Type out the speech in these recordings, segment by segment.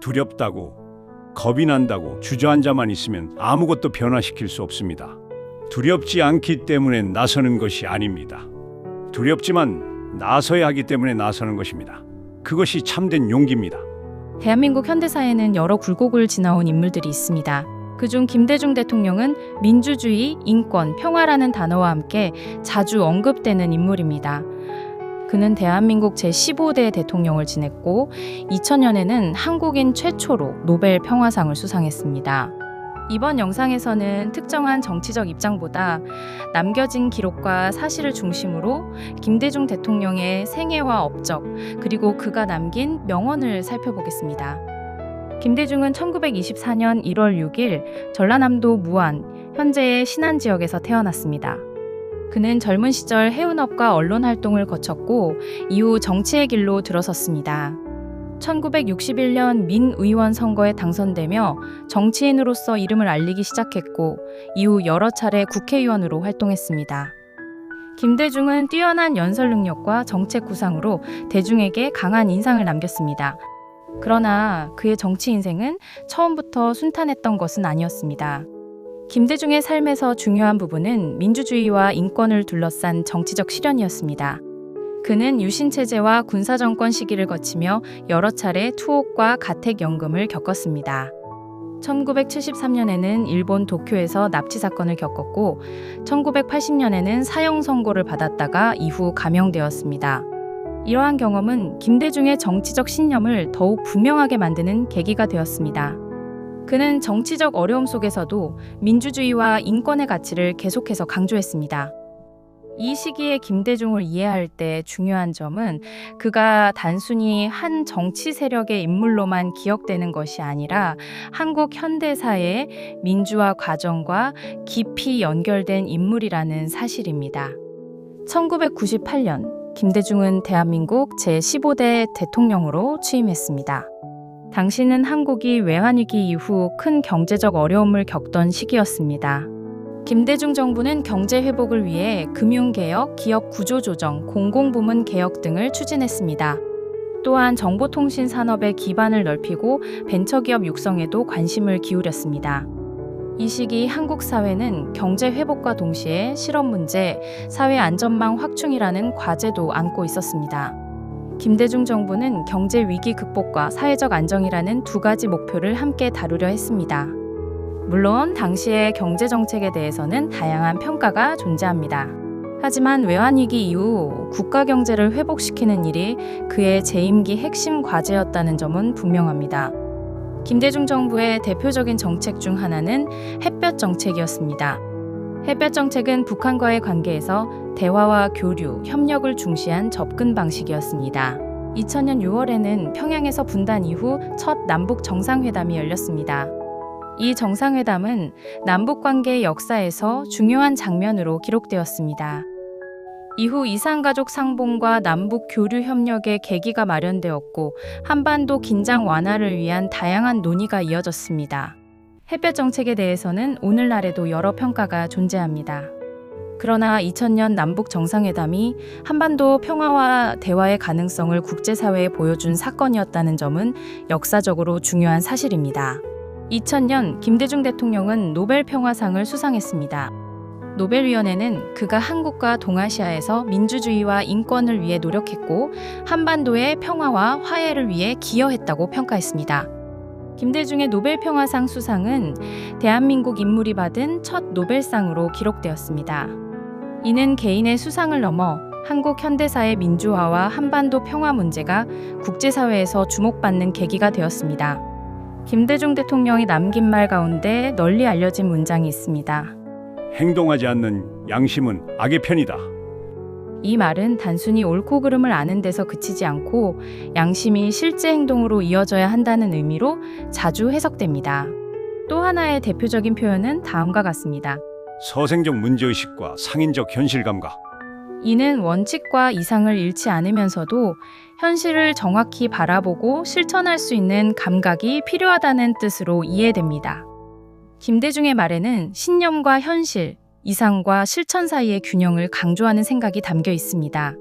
두렵다고, 겁이 난다고 주저앉아만 있으면 아무것도 변화시킬 수 없습니다. 두렵지 않기 때문에 나서는 것이 아닙니다. 두렵지만 나서야 하기 때문에 나서는 것입니다. 그것이 참된 용기입니다. 대한민국 현대사에는 여러 굴곡을 지나온 인물들이 있습니다. 그중 김대중 대통령은 민주주의, 인권, 평화라는 단어와 함께 자주 언급되는 인물입니다. 그는 대한민국 제15대 대통령을 지냈고 2000년에는 한국인 최초로 노벨 평화상을 수상했습니다. 이번 영상에서는 특정한 정치적 입장보다 남겨진 기록과 사실을 중심으로 김대중 대통령의 생애와 업적, 그리고 그가 남긴 명언을 살펴보겠습니다. 김대중은 1924년 1월 6일 전라남도 무안, 현재의 신안 지역에서 태어났습니다. 그는 젊은 시절 해운업과 언론 활동을 거쳤고 이후 정치의 길로 들어섰습니다. 1961년 민의원 선거에 당선되며 정치인으로서 이름을 알리기 시작했고 이후 여러 차례 국회의원으로 활동했습니다. 김대중은 뛰어난 연설 능력과 정책 구상으로 대중에게 강한 인상을 남겼습니다. 그러나 그의 정치 인생은 처음부터 순탄했던 것은 아니었습니다. 김대중의 삶에서 중요한 부분은 민주주의와 인권을 둘러싼 정치적 실현이었습니다. 그는 유신체제와 군사정권 시기를 거치며 여러 차례 투옥과 가택연금을 겪었습니다. 1973년에는 일본 도쿄에서 납치 사건을 겪었고 1980년에는 사형 선고를 받았다가 이후 감형되었습니다. 이러한 경험은 김대중의 정치적 신념을 더욱 분명하게 만드는 계기가 되었습니다. 그는 정치적 어려움 속에서도 민주주의와 인권의 가치를 계속해서 강조했습니다. 이 시기에 김대중을 이해할 때 중요한 점은 그가 단순히 한 정치 세력의 인물로만 기억되는 것이 아니라 한국 현대사의 민주화 과정과 깊이 연결된 인물이라는 사실입니다. 1998년 김대중은 대한민국 제15대 대통령으로 취임했습니다. 당시는 한국이 외환위기 이후 큰 경제적 어려움을 겪던 시기였습니다. 김대중 정부는 경제 회복을 위해 금융개혁, 기업 구조조정, 공공부문 개혁 등을 추진했습니다. 또한 정보통신 산업의 기반을 넓히고 벤처기업 육성에도 관심을 기울였습니다. 이 시기 한국 사회는 경제 회복과 동시에 실업 문제, 사회 안전망 확충이라는 과제도 안고 있었습니다. 김대중 정부는 경제 위기 극복과 사회적 안정이라는 두 가지 목표를 함께 다루려 했습니다. 물론 당시의 경제 정책에 대해서는 다양한 평가가 존재합니다. 하지만 외환위기 이후 국가 경제를 회복시키는 일이 그의 재임기 핵심 과제였다는 점은 분명합니다. 김대중 정부의 대표적인 정책 중 하나는 햇볕 정책이었습니다. 햇볕 정책은 북한과의 관계에서 대화와 교류, 협력을 중시한 접근 방식이었습니다. 2000년 6월에는 평양에서 분단 이후 첫 남북 정상회담이 열렸습니다. 이 정상회담은 남북관계 역사에서 중요한 장면으로 기록되었습니다. 이후 이산가족 상봉과 남북 교류 협력의 계기가 마련되었고 한반도 긴장 완화를 위한 다양한 논의가 이어졌습니다. 햇볕 정책에 대해서는 오늘날에도 여러 평가가 존재합니다. 그러나 2000년 남북 정상회담이 한반도 평화와 대화의 가능성을 국제사회에 보여준 사건이었다는 점은 역사적으로 중요한 사실입니다. 2000년 김대중 대통령은 노벨 평화상을 수상했습니다. 노벨위원회는 그가 한국과 동아시아에서 민주주의와 인권을 위해 노력했고 한반도의 평화와 화해를 위해 기여했다고 평가했습니다. 김대중의 노벨 평화상 수상은 대한민국 인물이 받은 첫 노벨상으로 기록되었습니다. 이는 개인의 수상을 넘어 한국 현대사의 민주화와 한반도 평화 문제가 국제사회에서 주목받는 계기가 되었습니다. 김대중 대통령이 남긴 말 가운데 널리 알려진 문장이 있습니다. 행동하지 않는 양심은 악의 편이다. 이 말은 단순히 옳고 그름을 아는 데서 그치지 않고 양심이 실제 행동으로 이어져야 한다는 의미로 자주 해석됩니다. 또 하나의 대표적인 표현은 다음과 같습니다. 서생적 문제의식과 상인적 현실감각. 이는 원칙과 이상을 잃지 않으면서도 현실을 정확히 바라보고 실천할 수 있는 감각이 필요하다는 뜻으로 이해됩니다. 김대중의 말에는 신념과 현실, 이상과 실천 사이의 균형을 강조하는 생각이 담겨 있습니다.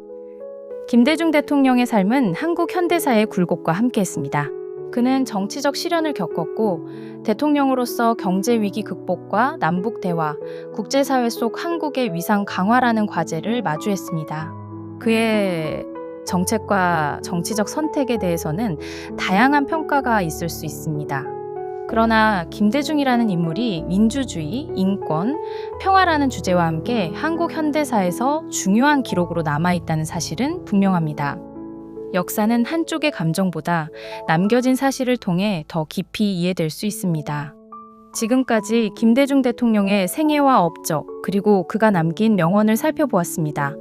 김대중 대통령의 삶은 한국 현대사의 굴곡과 함께했습니다. 그는 정치적 시련을 겪었고 대통령으로서 경제 위기 극복과 남북 대화, 국제사회 속 한국의 위상 강화라는 과제를 마주했습니다. 그의 정책과 정치적 선택에 대해서는 다양한 평가가 있을 수 있습니다. 그러나 김대중이라는 인물이 민주주의, 인권, 평화라는 주제와 함께 한국 현대사에서 중요한 기록으로 남아있다는 사실은 분명합니다. 역사는 한쪽의 감정보다 남겨진 사실을 통해 더 깊이 이해될 수 있습니다. 지금까지 김대중 대통령의 생애와 업적, 그리고 그가 남긴 명언을 살펴보았습니다.